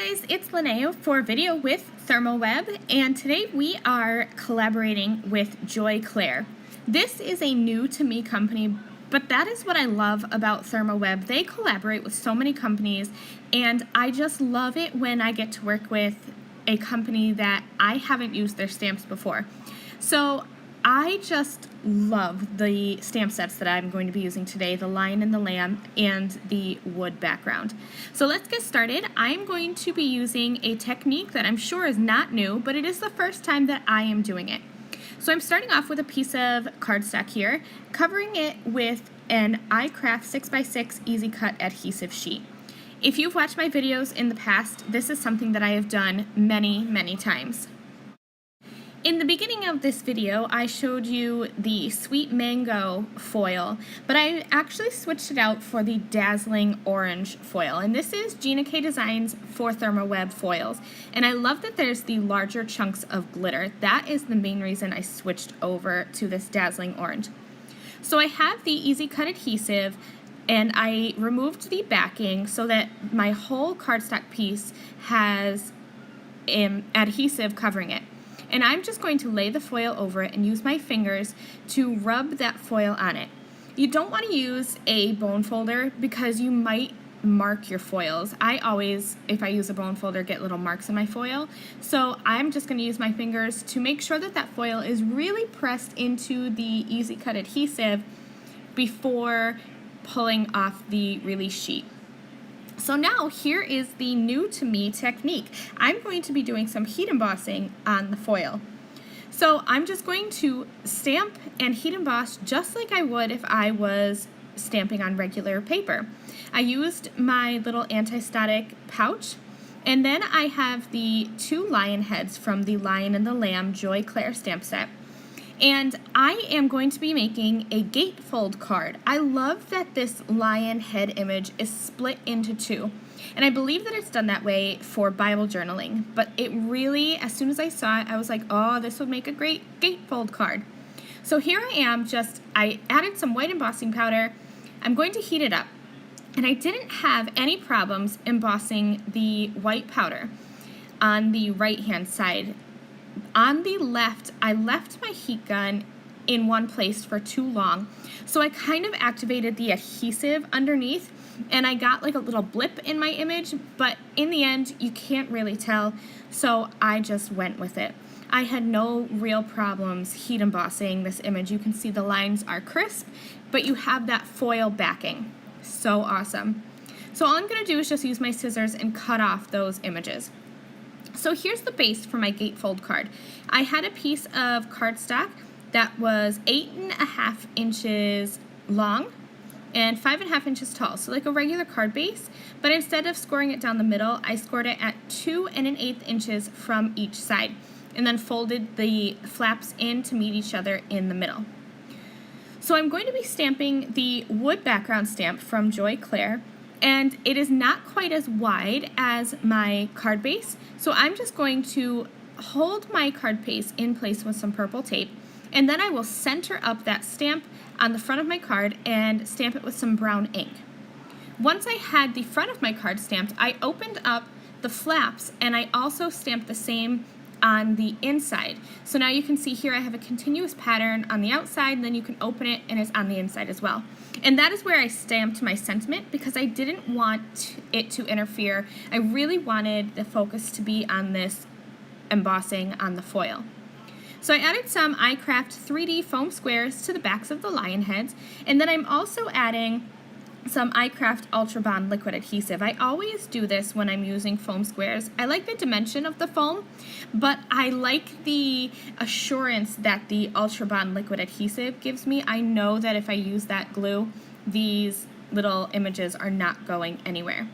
guys, it's Lynnea for a video with ThermOWeb, and today we are collaborating with Joy Clair. This is a new to me company, but that is what I love about ThermOWeb. They collaborate with so many companies, and I just love it when I get to work with a company that I haven't used their stamps before. So I just love the stamp sets that I'm going to be using today, the lion and the lamb and the wood background. So let's get started. I'm going to be using a technique that I'm sure is not new, but it is the first time that I am doing it. So I'm starting off with a piece of cardstock here, covering it with an iCraft 6x6 Easy Cut adhesive sheet. If you've watched my videos in the past, this is something that I have done many times. In the beginning of this video, I showed you the sweet mango foil, but I actually switched it out for the dazzling orange foil. And this is Gina K Designs for ThermOWeb foils. And I love that there's the larger chunks of glitter. That is the main reason I switched over to this dazzling orange. So I have the Easy Cut adhesive, and I removed the backing so that my whole cardstock piece has adhesive covering it. And I'm just going to lay the foil over it and use my fingers to rub that foil on it. You don't want to use a bone folder because you might mark your foils. I always, if I use a bone folder, get little marks in my foil. So I'm just going to use my fingers to make sure that that foil is really pressed into the Easy Cut adhesive before pulling off the release sheet. So now here is the new to me technique. I'm going to be doing some heat embossing on the foil. So I'm just going to stamp and heat emboss just like I would if I was stamping on regular paper. I used my little anti-static pouch, and then I have the two lion heads from the Lion and the Lamb Joy Clair stamp set. And I am going to be making a gatefold card. I love that this lion head image is split into two. And I believe that it's done that way for Bible journaling. But it really, as soon as I saw it, I was like, oh, this would make a great gatefold card. So here I am, I added some white embossing powder. I'm going to heat it up. And I didn't have any problems embossing the white powder on the right-hand side. On the left, I left my heat gun in one place for too long, so I kind of activated the adhesive underneath, and I got like a little blip in my image, but in the end, you can't really tell, so I just went with it. I had no real problems heat embossing this image. You can see the lines are crisp, but you have that foil backing. So awesome. So all I'm going to do is just use my scissors and cut off those images. So here's the base for my gatefold card. I had a piece of cardstock that was 8.5 inches long and 5.5 inches tall, so like a regular card base, but instead of scoring it down the middle, I scored it at 2 1/8 inches from each side, and then folded the flaps in to meet each other in the middle. So I'm going to be stamping the wood background stamp from Joy Clair, and it is not quite as wide as my card base, so I'm just going to hold my card base in place with some purple tape, and then I will center up that stamp on the front of my card and stamp it with some brown ink. Once I had the front of my card stamped, I opened up the flaps, and I also stamped the same on the inside. So now you can see here I have a continuous pattern on the outside, and then you can open it and it's on the inside as well. And that is where I stamped my sentiment because I didn't want it to interfere. I really wanted the focus to be on this embossing on the foil. So I added some iCraft 3D foam squares to the backs of the lion heads, and then I'm also adding some iCraft Ultra Bond liquid adhesive. I always do this when I'm using foam squares. I like the dimension of the foam, but I like the assurance that the Ultra Bond liquid adhesive gives me. I know that if I use that glue, these little images are not going anywhere.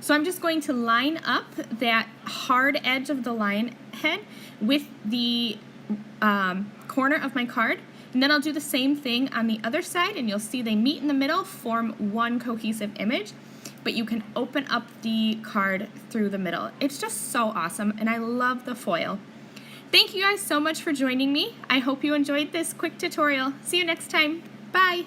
So I'm just going to line up that hard edge of the lion head with the corner of my card. And then I'll do the same thing on the other side, and you'll see they meet in the middle, form one cohesive image, but you can open up the card through the middle. It's just so awesome, and I love the foil. Thank you guys so much for joining me. I hope you enjoyed this quick tutorial. See you next time. Bye!